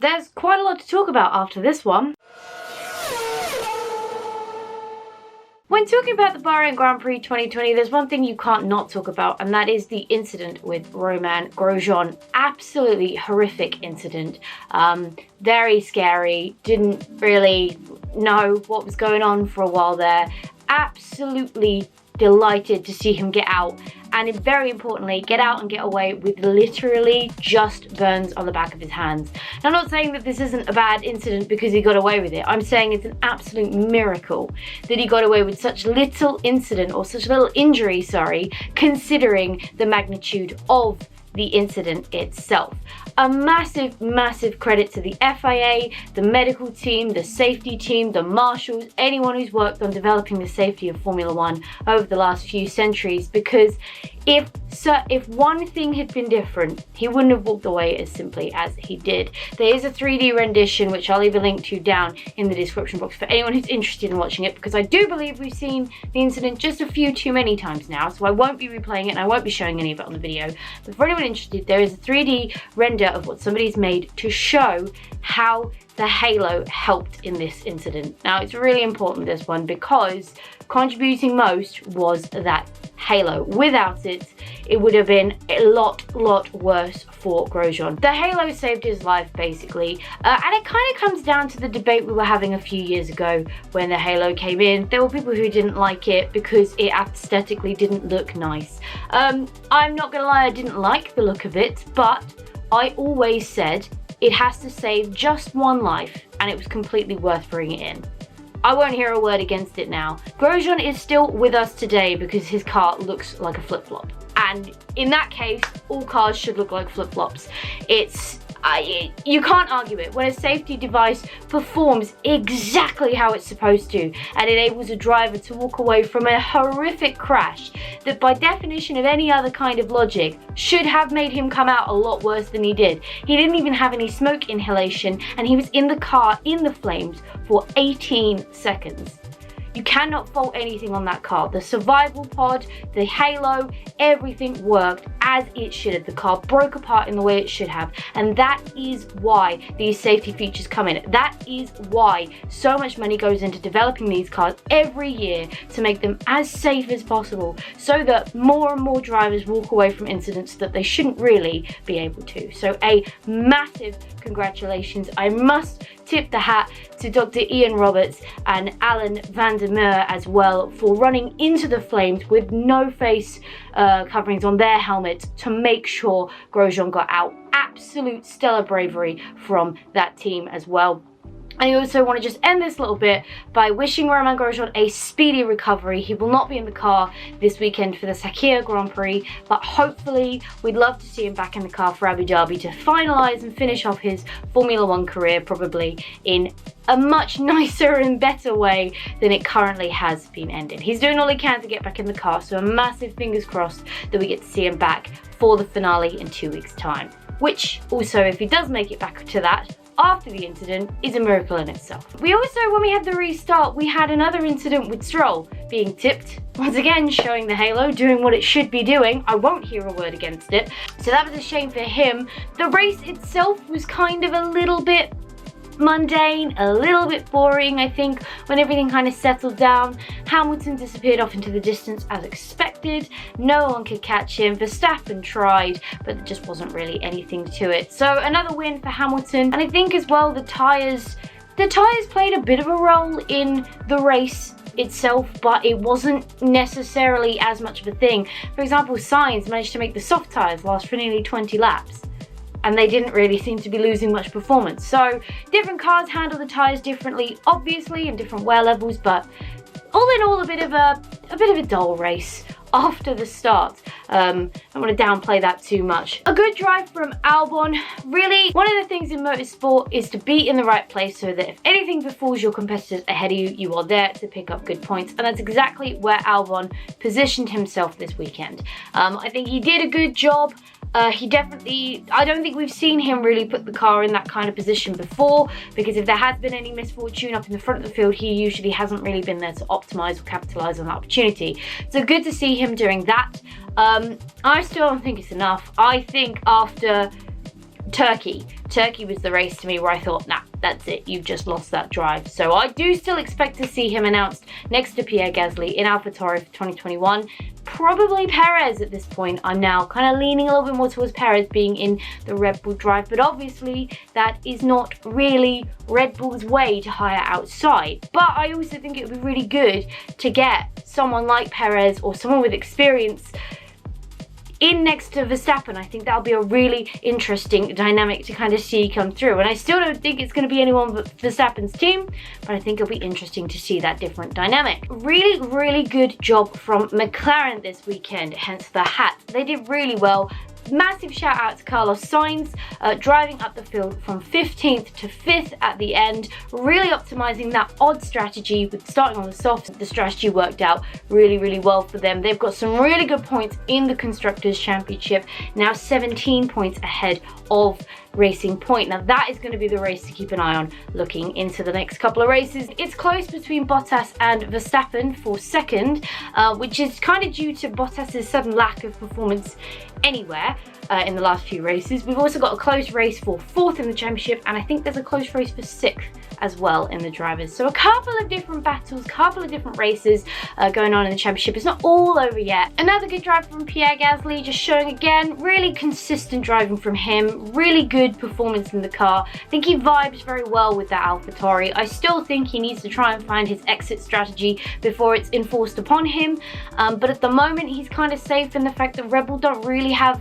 there's quite a lot to talk about after this one. When talking about the Bahrain Grand Prix 2020, there's one thing you can't not talk about, and that is the incident with Romain Grosjean. Absolutely horrific incident. Very scary. Didn't really know what was going on for a while there. Absolutely delighted to see him get out, and very importantly, get out and get away with literally just burns on the back of his hands. Now, I'm not saying that this isn't a bad incident because he got away with it. I'm saying it's an absolute miracle that he got away with such little incident, or such little injury, sorry, considering the magnitude of the incident itself. A massive, massive credit to the FIA, the medical team, the safety team, the marshals, anyone who's worked on developing the safety of Formula One over the last few centuries, because if one thing had been different, he wouldn't have walked away as simply as he did. There is a 3D rendition, which I'll leave a link to down in the description box for anyone who's interested in watching it, because I do believe we've seen the incident just a few too many times now, so I won't be replaying it and I won't be showing any of it on the video. But for anyone interested, there is a 3D render of what somebody's made to show how the halo helped in this incident. Now, it's really important, this one, because contributing most was that halo. Without it, it would have been a lot worse for Grosjean. The halo saved his life, basically, and it kind of comes down to the debate we were having a few years ago when the halo came in. There were people who didn't like it because it aesthetically didn't look nice. I'm not gonna lie, I didn't like the look of it, but I always said it has to save just one life, and it was completely worth bringing it in. I won't hear a word against it now. Grosjean is still with us today because his car looks like a flip-flop. And in that case, all cars should look like flip-flops. You can't argue it. When a safety device performs exactly how it's supposed to and enables a driver to walk away from a horrific crash that by definition of any other kind of logic should have made him come out a lot worse than he did. He didn't even have any smoke inhalation, and he was in the car in the flames for 18 seconds. You cannot fault anything on that car. The survival pod, the halo, everything worked as it should have. The car broke apart in the way it should have. And that is why these safety features come in. That is why so much money goes into developing these cars every year to make them as safe as possible, so that more and more drivers walk away from incidents that they shouldn't really be able to. So a massive congratulations. I must tip the hat to Dr. Ian Roberts and Alan van der Meer as well for running into the flames with no face coverings on their helmets to make sure Grosjean got out. Absolute stellar bravery from that team as well. I also want to just end this little bit by wishing Romain Grosjean a speedy recovery. He will not be in the car this weekend for the Sakhir Grand Prix, but hopefully we'd love to see him back in the car for Abu Dhabi to finalise and finish off his Formula One career, probably in a much nicer and better way than it currently has been ended. He's doing all he can to get back in the car, so a massive fingers crossed that we get to see him back for the finale in 2 weeks' time. Which also, if he does make it back to that, after the incident, is a miracle in itself. We also, when we had the restart, we had another incident with Stroll being tipped. Once again, showing the halo, doing what it should be doing. I won't hear a word against it. So that was a shame for him. The race itself was kind of a little bit mundane, a little bit boring, I think, when everything kind of settled down. Hamilton disappeared off into the distance as expected. No one could catch him. Verstappen tried, but there just wasn't really anything to it. So another win for Hamilton. And I think as well the tyres played a bit of a role in the race itself, but it wasn't necessarily as much of a thing. For example, Sainz managed to make the soft tyres last for nearly 20 laps. And they didn't really seem to be losing much performance. So different cars handle the tyres differently, obviously, in different wear levels, but all in all, a bit of a dull race after the start. I don't want to downplay that too much. A good drive from Albon. Really, one of the things in motorsport is to be in the right place so that if anything befalls your competitors ahead of you, you are there to pick up good points. And that's exactly where Albon positioned himself this weekend. I think he did a good job. He definitely, I don't think we've seen him really put the car in that kind of position before, because if there has been any misfortune up in the front of the field, he usually hasn't really been there to optimise or capitalise on that opportunity. So good to see him doing that. I still don't think it's enough. I think after Turkey. Turkey was the race to me where I thought, nah, that's it, you've just lost that drive. So I do still expect to see him announced next to Pierre Gasly in AlphaTauri for 2021. Probably Perez at this point. I'm now kind of leaning a little bit more towards Perez being in the Red Bull drive, but obviously that is not really Red Bull's way to hire outside. But I also think it would be really good to get someone like Perez or someone with experience in next to Verstappen. I think that'll be a really interesting dynamic to kind of see come through. And I still don't think it's going to be anyone but Verstappen's team, but I think it'll be interesting to see that different dynamic. Really, really good job from McLaren this weekend, hence the hat. They did really well. Massive shout out to Carlos Sainz, driving up the field from 15th to 5th at the end, really optimizing that odd strategy with starting on the soft. The strategy worked out really, really well for them. They've got some really good points in the Constructors' Championship, now 17 points ahead of Racing Point. Now that is going to be the race to keep an eye on looking into the next couple of races. It's close between Bottas and Verstappen for second, which is kind of due to Bottas's sudden lack of performance anywhere in the last few races. We've also got a close race for fourth in the championship, and I think there's a close race for sixth as well in the drivers. So a couple of different battles, couple of different races going on in the championship. It's not all over yet. Another good drive from Pierre Gasly, just showing again, really consistent driving from him, really good performance in the car. I think he vibes very well with that AlphaTauri. I still think he needs to try and find his exit strategy before it's enforced upon him, but at the moment he's kind of safe in the fact that Red Bull don't really have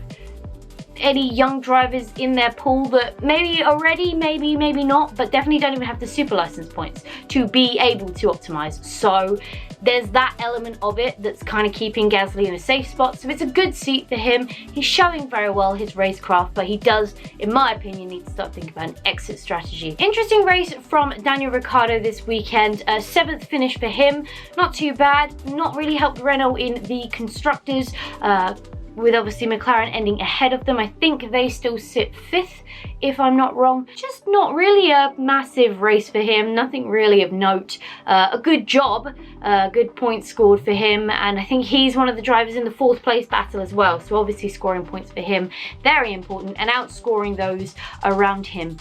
any young drivers in their pool that maybe are ready, maybe not, but definitely don't even have the super license points to be able to optimize. So there's that element of it that's kind of keeping Gasly in a safe spot. So it's a good seat for him. He's showing very well his racecraft, but he does, in my opinion, need to start thinking about an exit strategy. Interesting race from Daniel Ricciardo this weekend. 7th finish for him. Not too bad. Not really helped Renault in the Constructors, with obviously McLaren ending ahead of them. I think they still sit 5th, if I'm not wrong. Just not really a massive race for him, nothing really of note. A good job, good points scored for him, and I think he's one of the drivers in the 4th place battle as well, so obviously scoring points for him, very important, and outscoring those around him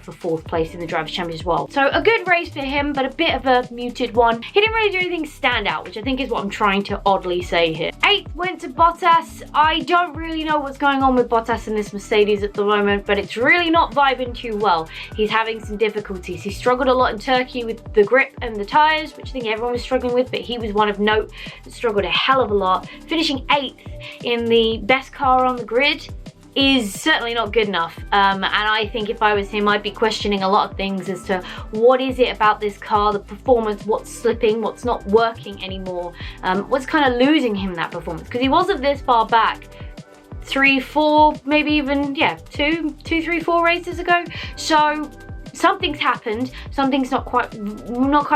for 4th place in the Drivers' Championship as well. So a good race for him, but a bit of a muted one. He didn't really do anything stand out, which I think is what I'm trying to oddly say here. 8th went to Bottas. I don't really know what's going on with Bottas in this Mercedes at the moment, but it's really not vibing too well. He's having some difficulties. He struggled a lot in Turkey with the grip and the tyres, which I think everyone was struggling with, but he was one of note that struggled a hell of a lot. Finishing 8th in the best car on the grid is certainly not good enough, and I think if I was him, I'd be questioning a lot of things as to what is it about this car, the performance, what's slipping, what's not working anymore, what's kind of losing him that performance, because he wasn't this far back 3, 4, maybe even, yeah, 2, 3, 4 races ago. So something's happened, something's not quite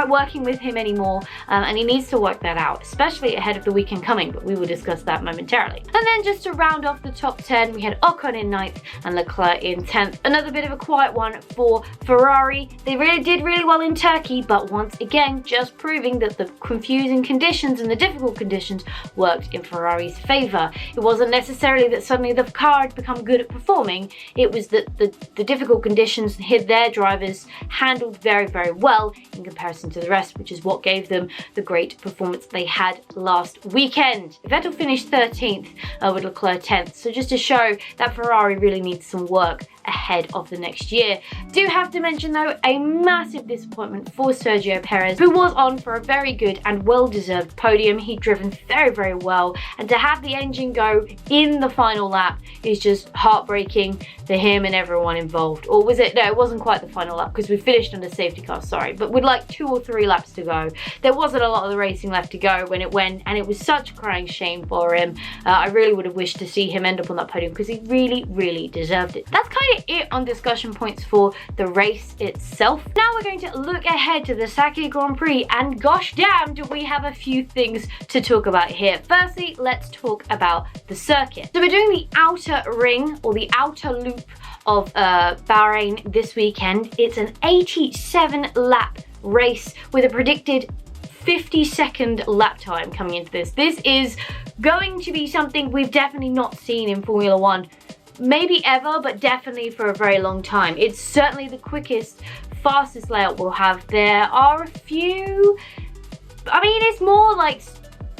working with him anymore, and he needs to work that out, especially ahead of the weekend coming, but we will discuss that momentarily. And then just to round off the top 10, we had Ocon in 9th and Leclerc in 10th. Another bit of a quiet one for Ferrari. They really did really well in Turkey, but once again, just proving that the confusing conditions and the difficult conditions worked in Ferrari's favour. It wasn't necessarily that suddenly the car had become good at performing, it was that the difficult conditions hid their drivers handled very, very well in comparison to the rest, which is what gave them the great performance they had last weekend. Vettel finished 13th with Leclerc 10th, so just to show that Ferrari really needs some work ahead of the next year. Do have to mention though, a massive disappointment for Sergio Perez, who was on for a very good and well-deserved podium. He'd driven very, very well, and to have the engine go in the final lap is just heartbreaking for him and everyone involved. Or was it? No, it wasn't quite the final lap because we finished under safety car, sorry, but with like 2 or 3 laps to go. There wasn't a lot of the racing left to go when it went, and it was such a crying shame for him. I really would have wished to see him end up on that podium because he really, really deserved it. That's kind of it on discussion points for the race itself. Now we're going to look ahead to the Sakhir Grand Prix, and gosh damn do we have a few things to talk about here. Firstly, let's talk about the circuit. So we're doing the outer ring, or the outer loop of Bahrain this weekend. It's an 87 lap race with a predicted 50-second lap time coming into this. This is going to be something we've definitely not seen in Formula One maybe ever, but definitely for a very long time. It's certainly the quickest, fastest layout we'll have. There are a few, I mean, it's more like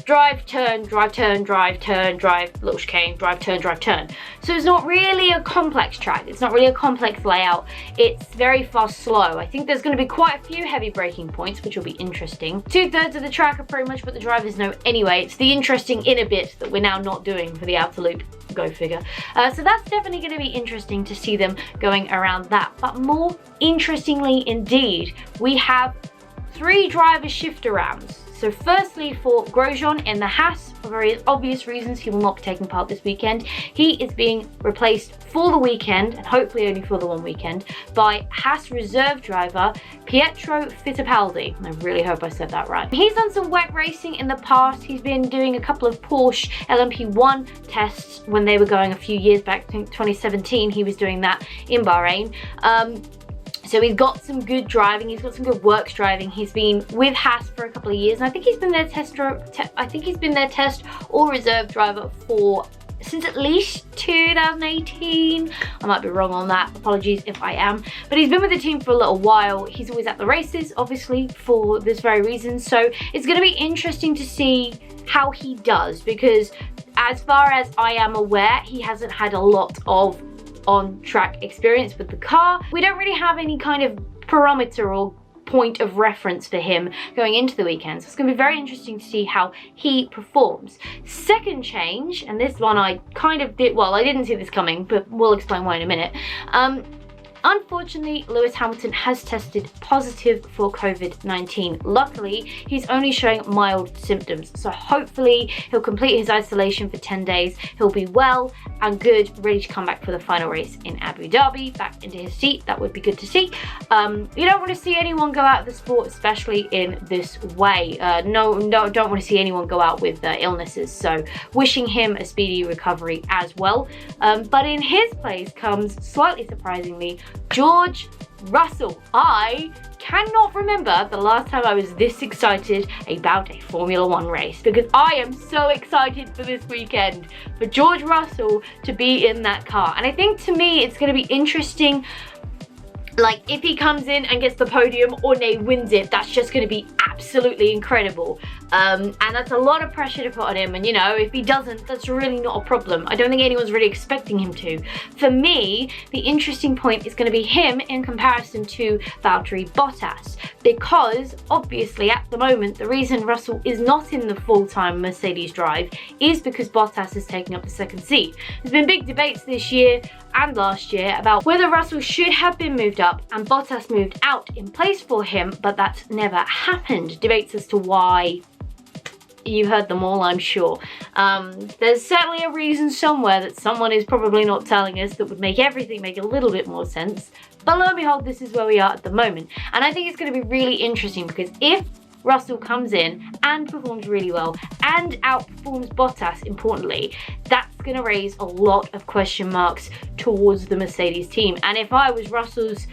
drive, turn, drive, turn, drive, turn, drive, little chicane, drive, turn, drive, turn. So it's not really a complex track. It's not really a complex layout. It's very fast, slow. I think there's going to be quite a few heavy braking points, which will be interesting. 2/3 of the track are pretty much what the drivers know anyway. It's the interesting inner bit that we're now not doing for the outer loop. Go figure. So that's definitely going to be interesting to see them going around that. But more interestingly indeed, we have 3 driver shift arounds. So firstly, for Grosjean in the Haas, for very obvious reasons, he will not be taking part this weekend. He is being replaced for the weekend, and hopefully only for the one weekend, by Haas reserve driver Pietro Fittipaldi. I really hope I said that right. He's done some wet racing in the past. He's been doing a couple of Porsche LMP1 tests when they were going a few years back. I think 2017, he was doing that in Bahrain. So he's got some good driving, he's got some good works driving. He's been with Haas for a couple of years, and I think he's been their test or reserve driver since at least 2018. I might be wrong on that, apologies if I am. But he's been with the team for a little while. He's always at the races, obviously, for this very reason. So it's going to be interesting to see how he does, because as far as I am aware, he hasn't had a lot of on-track experience with the car. We don't really have any kind of parameter or point of reference for him going into the weekend. So it's going to be very interesting to see how he performs. Second change, and this one I kind of did, well, I didn't see this coming, but we'll explain why in a minute. Unfortunately, Lewis Hamilton has tested positive for COVID-19. Luckily, he's only showing mild symptoms, so hopefully he'll complete his isolation for 10 days. He'll be well and good, ready to come back for the final race in Abu Dhabi, back into his seat. That would be good to see. You don't want to see anyone go out of the sport, especially in this way. No, don't want to see anyone go out with illnesses, so wishing him a speedy recovery as well. But in his place comes, slightly surprisingly, George Russell. I cannot remember the last time I was this excited about a Formula One race, because I am so excited for this weekend for George Russell to be in that car. And I think, to me, it's going to be interesting, like, if he comes in and gets the podium or nay wins it, that's just going to be absolutely incredible. And that's a lot of pressure to put on him, and you know, if he doesn't, that's really not a problem. I don't think anyone's really expecting him to. For me, the interesting point is going to be him in comparison to Valtteri Bottas, because obviously at the moment the reason Russell is not in the full-time Mercedes drive is because Bottas is taking up the second seat. There's been big debates this year and last year about whether Russell should have been moved up and Bottas moved out in place for him, but that's never happened. Debates as to why, you've heard them all, I'm sure. There's certainly a reason somewhere that someone is probably not telling us that would make everything make a little bit more sense. But lo and behold, this is where we are at the moment. And I think it's going to be really interesting, because if Russell comes in and performs really well and outperforms Bottas, importantly, that's going to raise a lot of question marks towards the Mercedes team. And if I was Russell's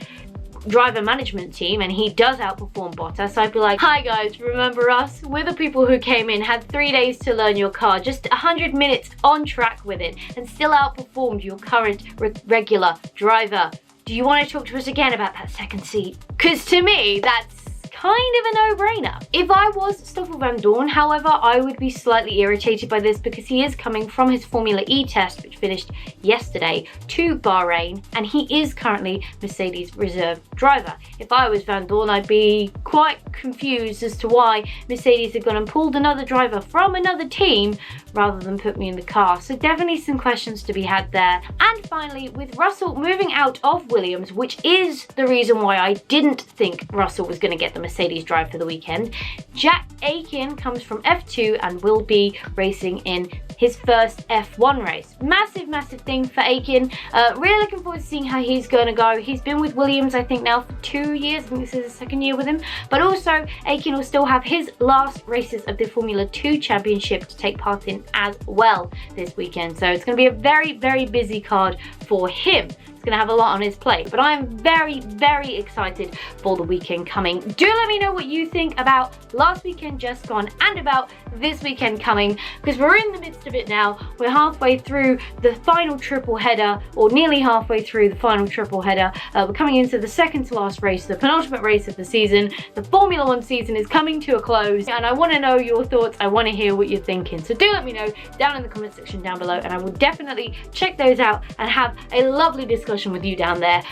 driver management team and he does outperform Bottas, I'd be like, hi guys, remember us? We're the people who came in, had 3 days to learn your car, just 100 minutes on track with it, and still outperformed your current regular driver. Do you want to talk to us again about that second seat? Because to me, that's kind of a no-brainer. If I was Stoffel Vandoorne, however, I would be slightly irritated by this, because he is coming from his Formula E test, which finished yesterday, to Bahrain, and he is currently Mercedes reserve driver. If I was Vandoorne, I'd be quite confused as to why Mercedes had gone and pulled another driver from another team rather than put me in the car. So definitely some questions to be had there. And finally, with Russell moving out of Williams, which is the reason why I didn't think Russell was going to get the Mercedes drive for the weekend, Jack Aitken comes from F2 and will be racing in his first F1 race. Massive, massive thing for Aitken. Really looking forward to seeing how he's going to go. He's been with Williams, I think, now for 2 years. I think this is his second year with him. But also, Aitken will still have his last races of the Formula 2 Championship to take part in as well this weekend. So it's going to be a very, very busy card for him. It's going to have a lot on his plate. But I'm very, very excited for the weekend coming. Do let me know what you think about last weekend just gone and about this weekend coming, because we're in the midst of it now. We're halfway through the final triple header, or nearly halfway through the final triple header. We're coming into the second to last race, the penultimate race of the season. The Formula One season is coming to a close, and I want to know your thoughts. I want to hear what you're thinking. So do let me know down in the comment section down below, and I will definitely check those out and have a lovely discussion with you down there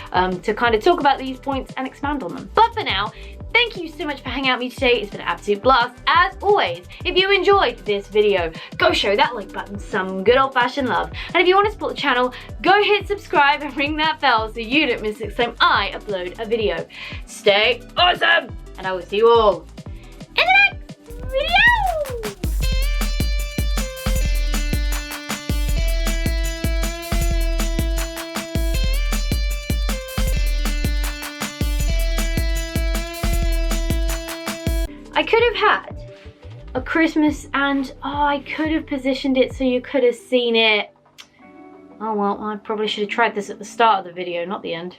to kind of talk about these points and expand on them. But for now, thank you so much for hanging out with me today. It's been an absolute blast. As always, if you enjoyed this video, go show that like button some good old-fashioned love. And if you want to support the channel, go hit subscribe and ring that bell so you don't miss the next time I upload a video. Stay awesome, and I will see you all in the next video. I could have had a Christmas and, I could have positioned it so you could have seen it. Oh well, I probably should have tried this at the start of the video, not the end.